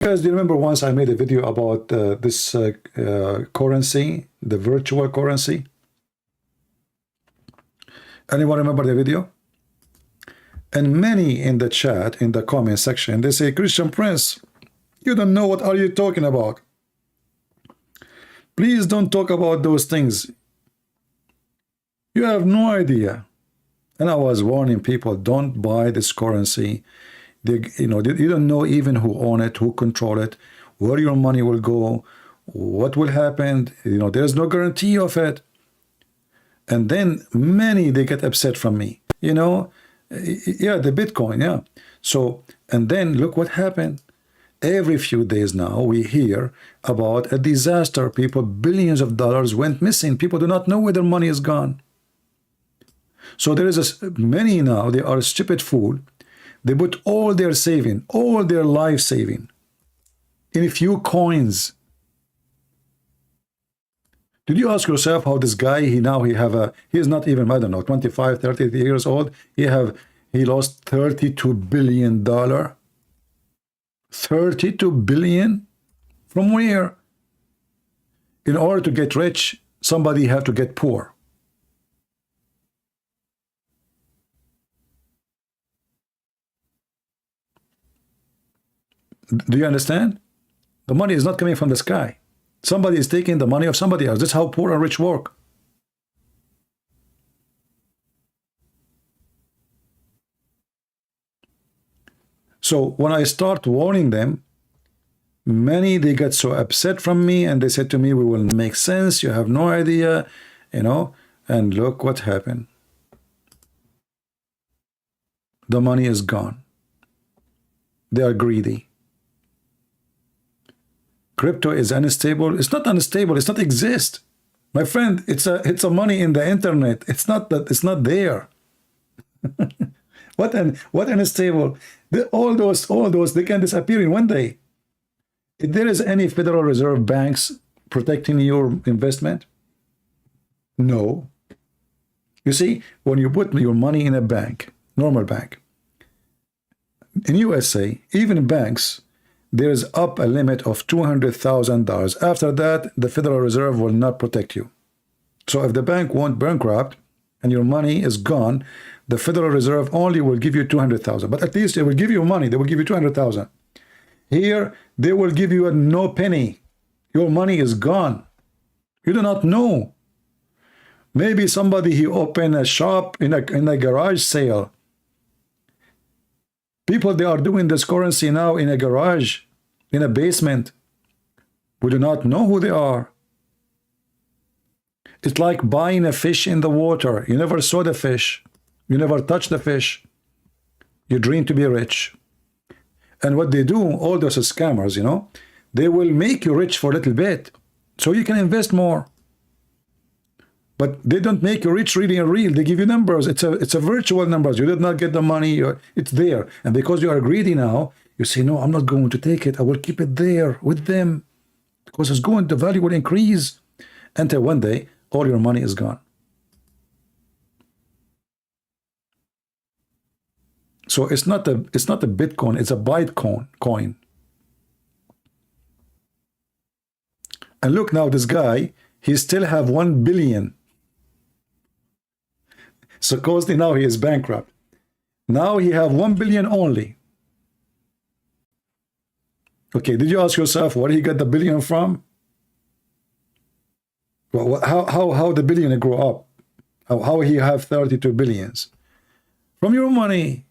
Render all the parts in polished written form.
guys, do you remember once I made a video about this currency, the virtual currency? Anyone remember the video? And many in the chat, in the comment section, they say, Christian Prince, you don't know what are you talking about. Please don't talk about those things. You have no idea. And I was warning people, don't buy this currency. You don't know even who own it, who control it, where your money will go, what will happen. There's no guarantee of it. And then many, they get upset from me. Yeah, the Bitcoin, yeah. So, and then look what happened. Every few days now, we hear about a disaster. People, billions of dollars went missing. People do not know where their money is gone. So there is many now, they are a stupid fool. They put all their saving, all their life saving in a few coins. Did you ask yourself how this guy, he is not even, I don't know, 25, 30 years old. He lost $32 billion. 32 billion? From where? In order to get rich, somebody have to get poor. Do you understand? The money is not coming from the sky. Somebody is taking the money of somebody else. That's how poor and rich work. So when I start warning them, many, they get so upset from me and they said to me, we will make sense. You have no idea, and look what happened. The money is gone. They are greedy. Crypto is unstable. It's not unstable. It's not exist. My friend, it's a money in the internet. It's not that. It's not there. What unstable? All those they can disappear in one day. If there is any Federal Reserve banks protecting your investment, no. You see, when you put your money in a bank, normal bank, in USA, even banks, there's up a limit of $200,000. After that, the Federal Reserve will not protect you. So if the bank won't bankrupt and your money is gone, the Federal Reserve only will give you $200,000. But at least they will give you money. They will give you $200,000. Here, they will give you no penny. Your money is gone. You do not know. Maybe somebody, he opened a shop in a garage sale. People, they are doing this currency now in a garage, in a basement. We do not know who they are. It's like buying a fish in the water. You never saw the fish. You never touched the fish. You dream to be rich. And what they do, all those scammers, they will make you rich for a little bit so you can invest more. But they don't make you rich really and real. They give you numbers. It's a virtual numbers. You did not get the money. It's there. And because you are greedy now, you say, no, I'm not going to take it. I will keep it there with them because the value will increase until one day all your money is gone. So it's not a Bitcoin. It's a Bytecoin coin. And look now, this guy, he still have 1 billion. Supposedly now he is bankrupt. Now he have 1 billion only. Okay, did you ask yourself where he got the billion from? Well, how the billion grow up? How he have 32 billions? From your money.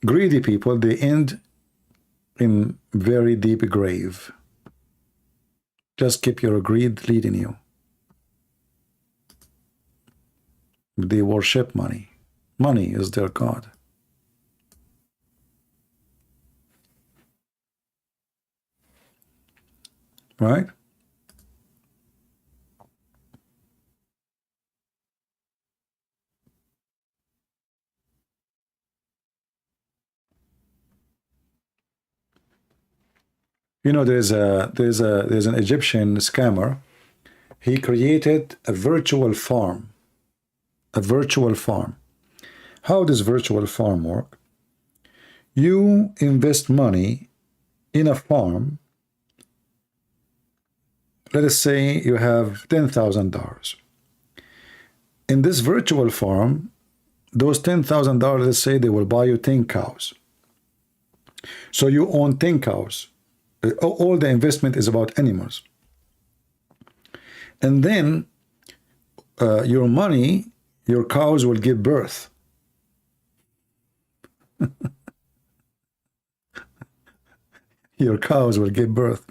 Greedy people, they end in very deep grave. Just keep your greed leading you. They worship money. Money is their God. Right? There's an Egyptian scammer. He created a virtual farm, a virtual farm. How does virtual farm work? You invest money in a farm. Let us say you have $10,000. In this virtual farm, those $10,000, let's say they will buy you 10 cows. So you own 10 cows. All the investment is about animals. And then your money, your cows will give birth. Your cows will give birth.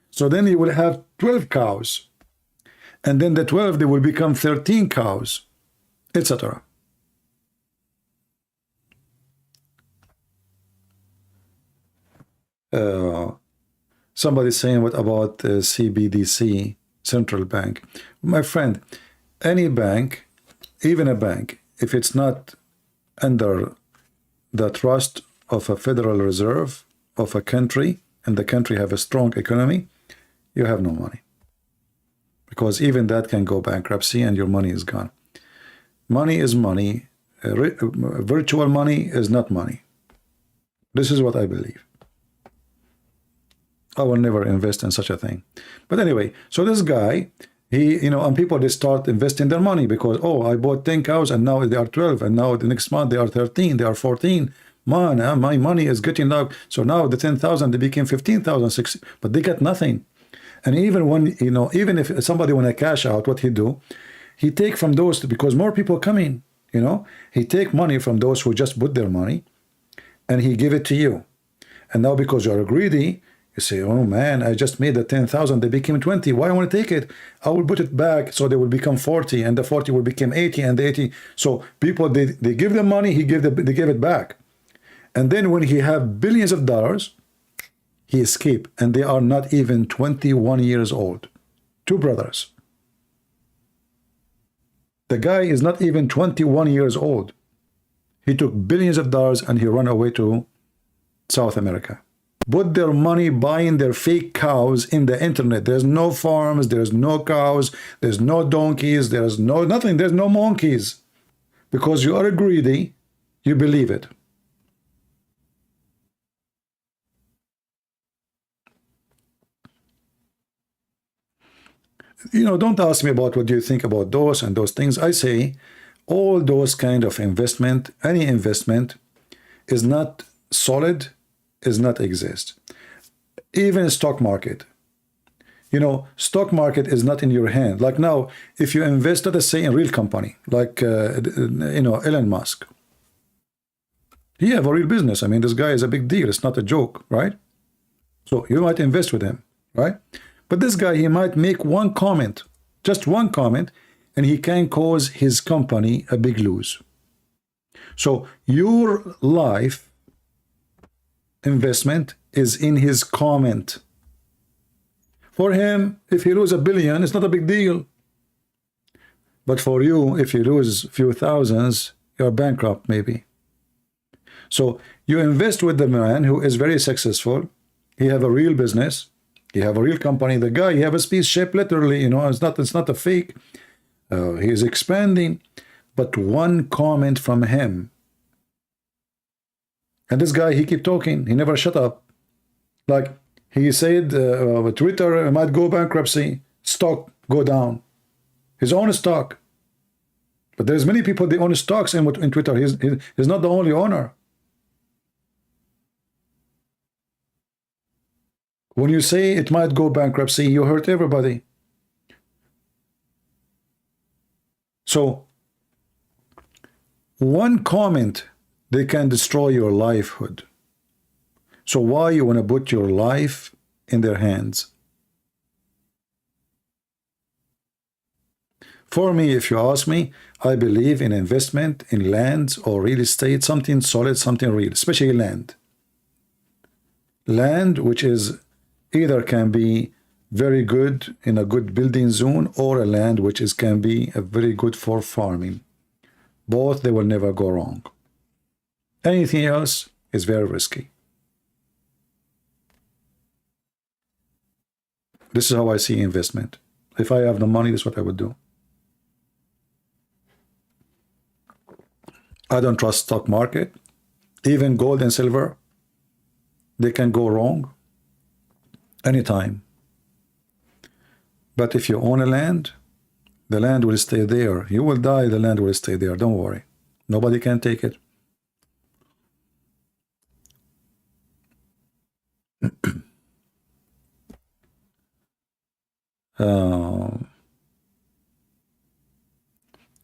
So then you will have 12 cows. And then the 12, they will become 13 cows, etc. Somebody's saying, what about CBDC, central bank? My friend, any bank, even a bank, if it's not under the trust of a Federal Reserve of a country, and the country have a strong economy, you have no money. Because even that can go bankruptcy and your money is gone. Money is money. Virtual money is not money. This is what I believe. I will never invest in such a thing. But anyway, so this guy, and people, they start investing their money because, oh, I bought 10 cows and now they are 12, and now the next month they are 13, they are 14. Man, my money is getting low. So now the 10,000, they became 15,000, 16, but they got nothing. And even when, even if somebody want to cash out, what he do, he take from those, because more people come in, he take money from those who just put their money and he give it to you. And now because you're greedy, you say, oh man, I just made the 10,000, they became 20. Why I want to take it? I will put it back so they will become 40, and the 40 will become 80, and the 80. So people, they give them money, they give it back. And then when he have billions of dollars, he escaped, and they are not even 21 years old. Two brothers. The guy is not even 21 years old. He took billions of dollars and he ran away to South America. Put their money buying their fake cows in the internet. There's no farms, there's no cows, there's no donkeys, there's no nothing, there's no monkeys. Because you are greedy, you believe it. Don't ask me about what do you think about those and those things. I say all those kind of investment, any investment is not solid, is not exist. Even stock market. Stock market is not in your hand. Like now, if you invest, let us say, in real company, like, Elon Musk. He have a real business. I mean, this guy is a big deal. It's not a joke, right? So you might invest with him, right? But this guy, he might make one comment, just one comment, and he can cause his company a big lose. So your life investment is in his comment. For him, if he lose $1 billion, it's not a big deal. But for you, if you lose a few thousands, you're bankrupt maybe. So you invest with the man who is very successful. He have a real business. He have a real company. The guy, he have a spaceship, literally, it's not a fake. He is expanding. But one comment from him. And this guy, he keep talking. He never shut up. Like he said, Twitter might go bankruptcy. Stock go down. His own stock. But there's many people, they own stocks in Twitter. He's not the only owner. When you say it might go bankruptcy, you hurt everybody. So, one comment, they can destroy your livelihood. So why you want to put your life in their hands? For me, if you ask me, I believe in investment in lands or real estate, something solid, something real, especially land. Land which is either can be very good in a good building zone, or a land which can be a very good for farming. Both, they will never go wrong. Anything else is very risky. This is how I see investment. If I have the money, this is what I would do. I don't trust stock market. Even gold and silver, they can go wrong anytime. But if you own a land, the land will stay there. You will die, the land will stay there. Don't worry. Nobody can take it.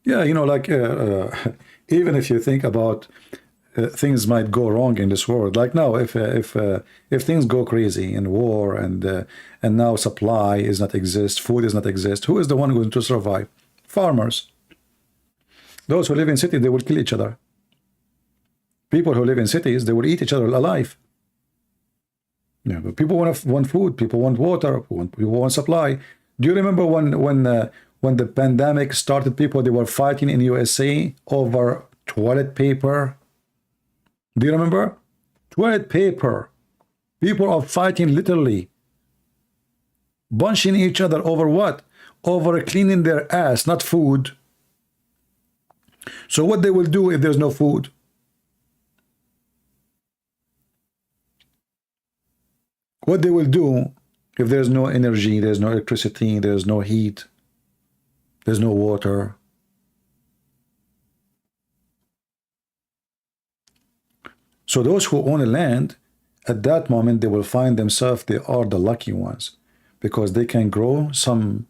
Yeah, you know, like even if you think about things might go wrong in this world, like now, if things go crazy in war and now supply is not exist, food is not exist, who is the one going to survive? Farmers. Those who live in cities, they will kill each other. People who live in cities, they will eat each other alive. Yeah, but people want food, people want water, people want supply. Do you remember when the pandemic started, people they were fighting in USA over toilet paper? Do you remember? Toilet paper. People are fighting literally, bunching each other over what? Over cleaning their ass, not food. So what they will do if there's no food? What they will do if there's no energy, there's no electricity, there's no heat, there's no water? So those who own a land, at that moment, they will find themselves, they are the lucky ones, because they can grow some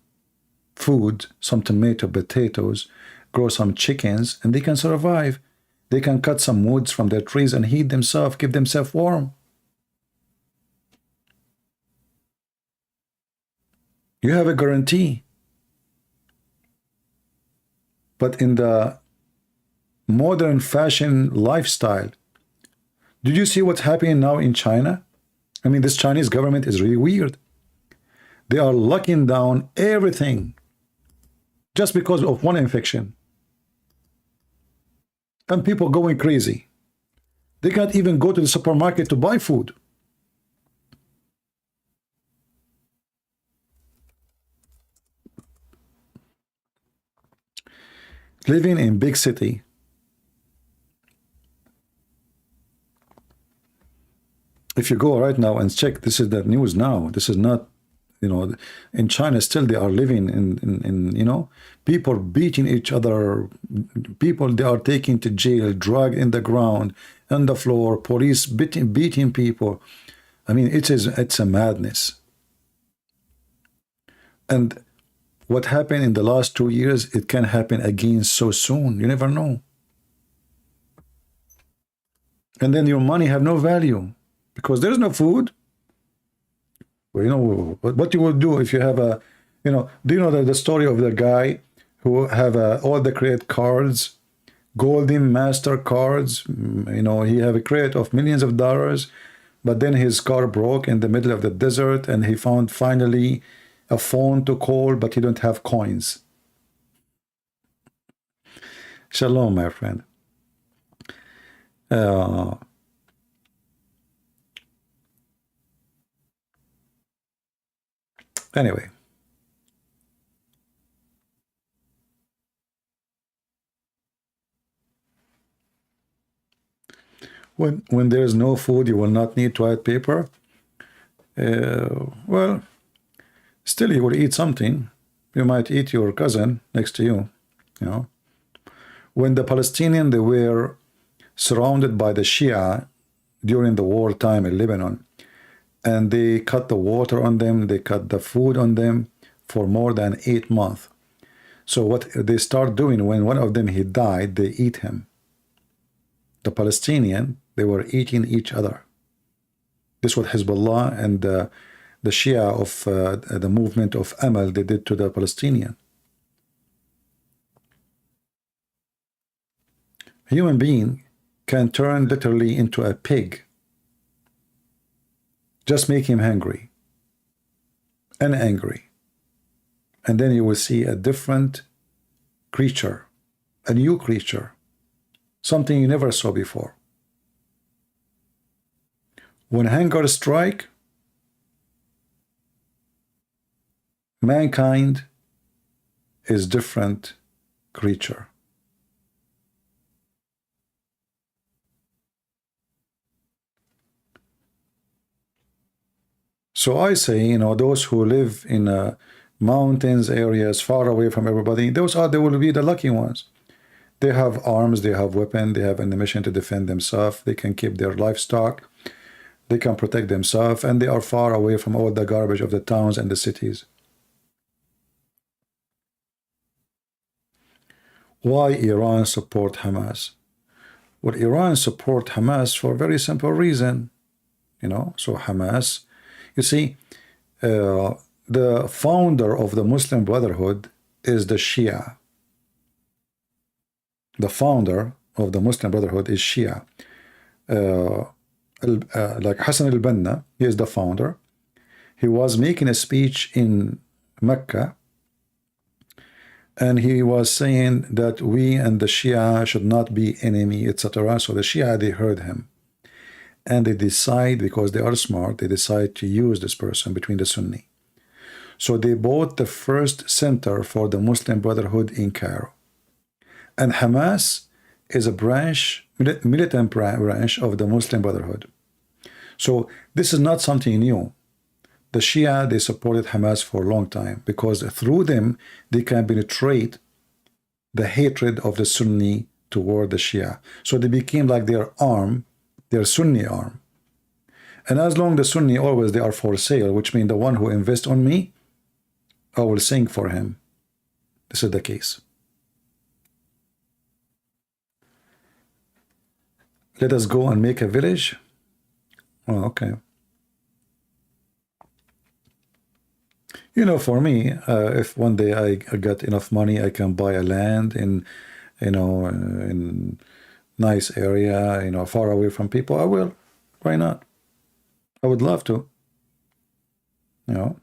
food, some tomato, potatoes, grow some chickens, and they can survive. They can cut some woods from their trees and heat themselves, keep themselves warm. You have a guarantee. But in the modern fashion lifestyle, did you see what's happening now in China? I mean, this Chinese government is really weird. They are locking down everything just because of one infection. And people going crazy. They can't even go to the supermarket to buy food. Living in big city, if you go right now and check, this is the news now. This is not, you know, in China still they are living in you know, people beating each other, people they are taken to jail, dragged in the ground, on the floor, police beating people. I mean, it's a madness. And what happened in the last 2 years, it can happen again so soon. You never know. And then your money have no value because there's no food. Well, you know what you will do if you have a, you know, do you know the story of the guy who have all the credit cards, golden master cards? You know, he have a credit of millions of dollars, but then his car broke in the middle of the desert, and he found finally a phone to call, but he don't have coins. Shalom, my friend. Anyway, when there is no food, you will not need toilet paper. Well, still you will eat something. You might eat your cousin next to you. You know, when the Palestinians, they were surrounded by the Shia during the wartime in Lebanon, and they cut the water on them, they cut the food on them for more than 8 months. So what they start doing, when one of them he died, they eat him. The Palestinian, they were eating each other. This is what Hezbollah and the Shia of the movement of Amal, they did to the Palestinian. A human being can turn literally into a pig. Just make him hungry and angry. And then you will see a different creature, a new creature, something you never saw before. When hunger strikes, mankind is different creature. So I say, you know, those who live in mountains areas far away from everybody, they will be the lucky ones. They have arms, they have weapons, they have ammunition to defend themselves, they can keep their livestock, they can protect themselves, and they are far away from all the garbage of the towns and the cities. Why Iran support Hamas? Well, Iran support Hamas for a very simple reason, you know. So Hamas, you see, the founder of the Muslim Brotherhood is the Shia. The founder of the Muslim Brotherhood is Shia. Like Hassan al-Banna, he is the founder. He was making a speech in Mecca, and he was saying that we and the Shia should not be enemy, etc. So the Shia, they heard him, and they decide, because they are smart, they decide to use this person between the Sunni. So they bought the first center for the Muslim Brotherhood in Cairo. And Hamas is a branch, militant branch of the Muslim Brotherhood. So this is not something new. The Shia, they supported Hamas for a long time, because through them, they can penetrate the hatred of the Sunni toward the Shia. So they became like their arm, their Sunni arm. And as long the Sunni always, they are for sale, which means the one who invests on me, I will sing for him. This is the case. Let us go and make a village. Oh, okay. You know, for me, if one day I got enough money, I can buy a land in, you know, in nice area, you know, far away from people, I will. Why not? I would love to. You know,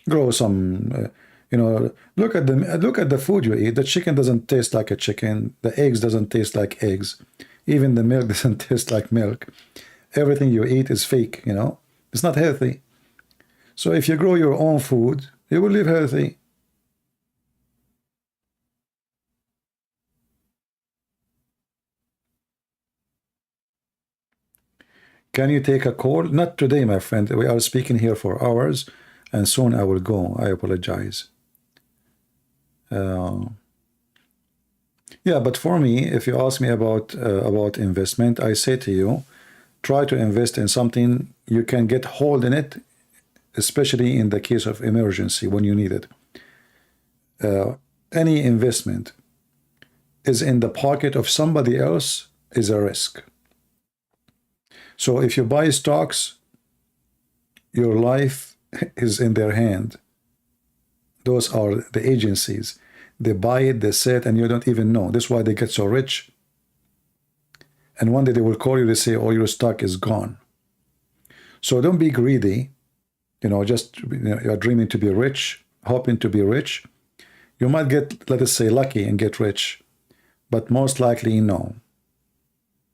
grow some, you know, look at the food you eat. The chicken doesn't taste like a chicken. The eggs doesn't taste like eggs. Even the milk doesn't taste like milk. Everything you eat is fake, you know. It's not healthy. So if you grow your own food, you will live healthy. Can you take a call? Not today, my friend. We are speaking here for hours, and soon I will go. I apologize. Yeah, but for me, if you ask me about investment, I say to you, try to invest in something you can get hold in it, especially in the case of emergency when you need it. Any investment is in the pocket of somebody else is a risk. So if you buy stocks, your life is in their hand. Those are the agencies. They buy it, they sell it, and you don't even know. That's why they get so rich. And one day they will call you, they say, oh, your stock is gone. So don't be greedy. You know, just, you know, you're dreaming to be rich, hoping to be rich. You might get, let us say, lucky and get rich. But most likely, no.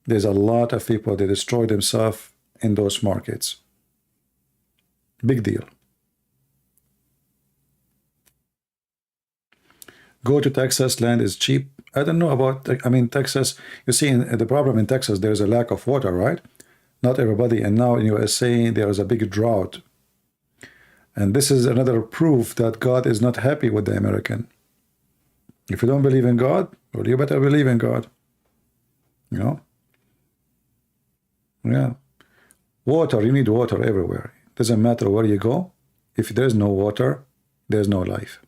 There's a lot of people that destroy themselves in those markets. Big deal. Go to Texas, land is cheap. I don't know about, I mean, Texas, you see, the problem in Texas, there's a lack of water, right? Not everybody. And now in USA, there is a big drought. And this is another proof that God is not happy with the American. If you don't believe in God, well, you better believe in God. You know? Yeah. Water, you need water everywhere. Doesn't matter where you go. If there's no water, there's no life.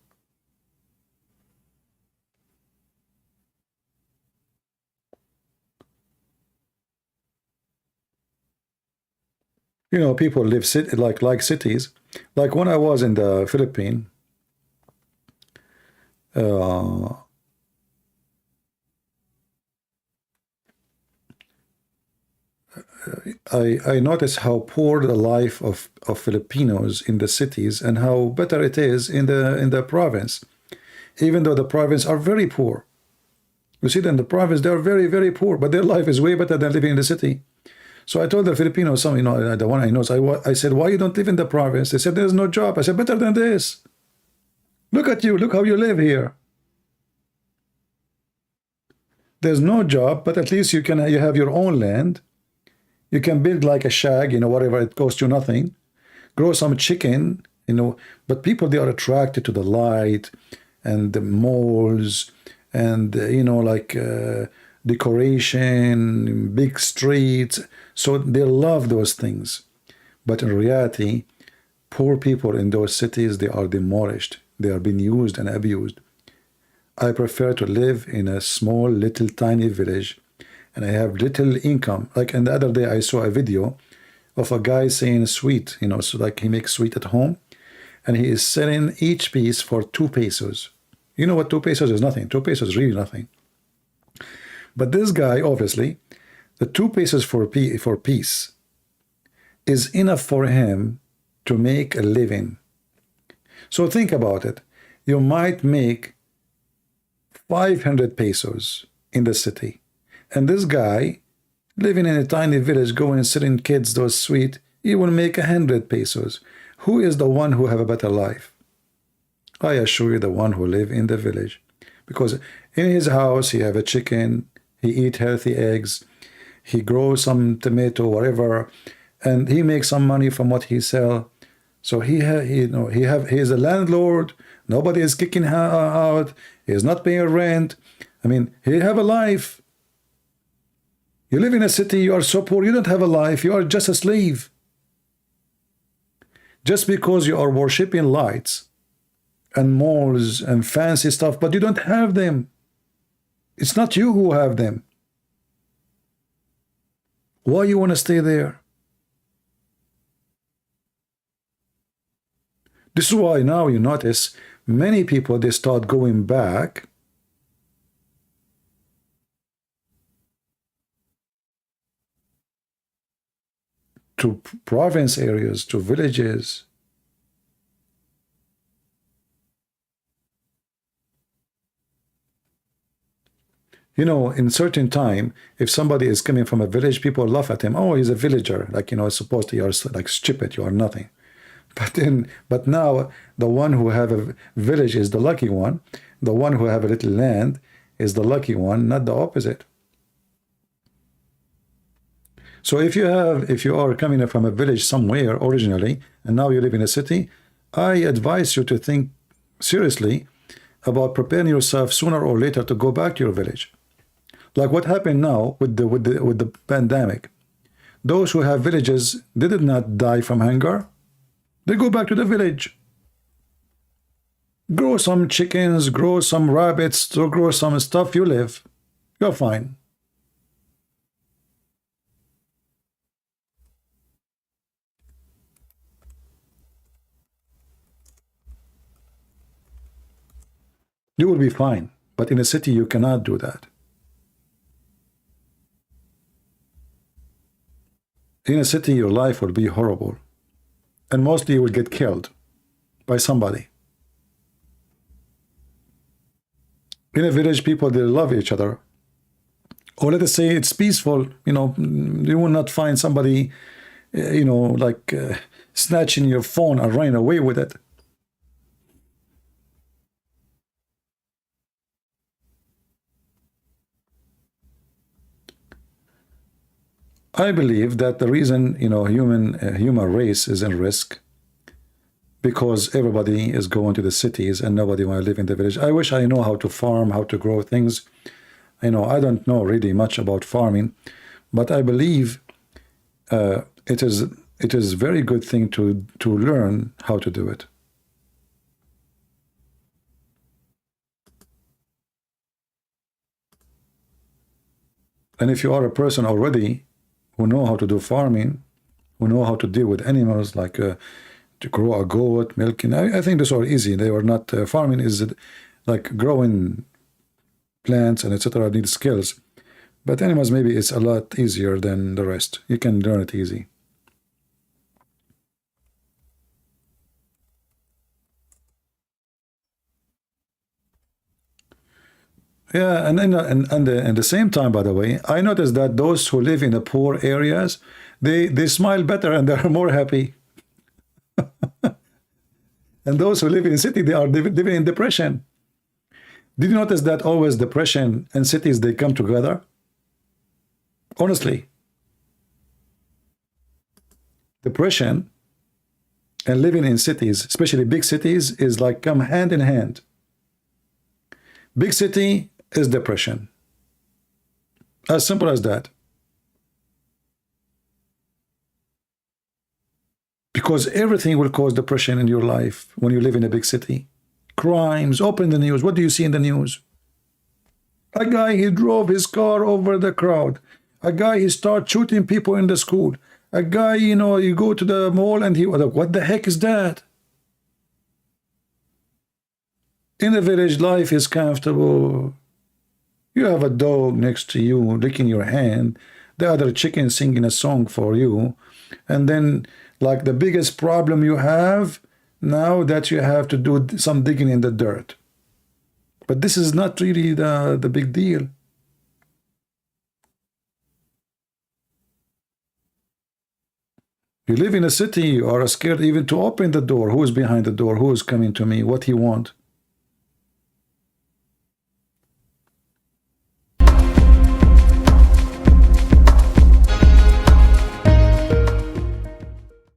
You know, people live like cities. Like when I was in the Philippines, I noticed how poor the life of Filipinos in the cities and how better it is in the province. Even though the province are very poor. You see, in the province, they are very, very poor, but their life is way better than living in the city. So I told the Filipinos, some, you know, the one I know, I said, why you don't live in the province? They said, there's no job. I said, better than this. Look at you. Look how you live here. There's no job, but at least you have your own land. You can build like a shack, you know, whatever, it costs you nothing. grow some chicken, you know. But people, they are attracted to the light and the malls and you know, like decoration, big streets. So they love those things. But in reality, poor people in those cities, they are demolished. They are being used and abused. I prefer to live in a small, little, tiny village, and I have little income. Like, and the other day I saw a video of a guy saying sweet, you know, so like he makes sweet at home, and he is selling each piece for 2 pesos. You know what 2 pesos is? Nothing. 2 pesos is really nothing. But this guy, obviously, the 2 pesos for piece is enough for him to make a living. So think about it. You might make 500 pesos in the city. And this guy, living in a tiny village, going and selling kids those sweet, he will make 100 pesos. Who is the one who have a better life? I assure you, the one who live in the village. Because in his house, he have a chicken, he eat healthy eggs, he grows some tomato, whatever, and he makes some money from what he sell. So he is a landlord. Nobody is kicking him out. He is not paying rent. I mean, he have a life. You live in a city, you are so poor, you don't have a life, you are just a slave. Just because you are worshipping lights and malls and fancy stuff, but you don't have them. It's not you who have them. Why you want to stay there? This is why now you notice many people, they start going back to province areas, to villages. You know, in certain time, if somebody is coming from a village, people laugh at him. Oh, he's a villager. Like, you know, supposed to, you are like stupid, you are nothing. But now the one who have a village is the lucky one. The one who have a little land is the lucky one, not the opposite. So if you are coming from a village somewhere originally, and now you live in a city, I advise you to think seriously about preparing yourself sooner or later to go back to your village. Like what happened now with the pandemic. Those who have villages, they did not die from hunger. They go back to the village. Grow some chickens, grow some rabbits, to grow some stuff, you live. You're fine. You will be fine. But in a city, you cannot do that. In a city, your life will be horrible. And mostly you will get killed by somebody. In a village, people, they love each other. Or let us say it's peaceful, you know, you will not find somebody, you know, like snatching your phone and running away with it. I believe that the reason, you know, human race is in risk because everybody is going to the cities and nobody want to live in the village. I wish I know how to farm, how to grow things. I know I don't know really much about farming, but I believe it is very good thing to learn how to do it. And if you are a person already who know how to do farming, who know how to deal with animals, like to grow a goat, milking. I think those are easy. They are not farming is like growing plants and etc. need skills, but animals maybe it's a lot easier than the rest. You can learn it easy. Yeah, and at the same time, by the way, I noticed that those who live in the poor areas, they smile better and they're more happy. And those who live in the city, they are living in depression. Did you notice that always depression and cities, they come together? Honestly, depression And living in cities, especially big cities, is like come hand in hand. Big city is depression. As simple as that. Because everything will cause depression in your life when you live in a big city. Crimes, open the news. What do you see in the news? A guy, he drove his car over the crowd. A guy, he started shooting people in the school. A guy, you know, you go to the mall and he, what the heck is that? In the village, life is comfortable. You have a dog next to you licking your hand, the other chicken singing a song for you, and then like the biggest problem you have now that you have to do some digging in the dirt. But this is not really the big deal. You live in a city, you are scared even to open the door. Who is behind the door? Who is coming to me? What he want?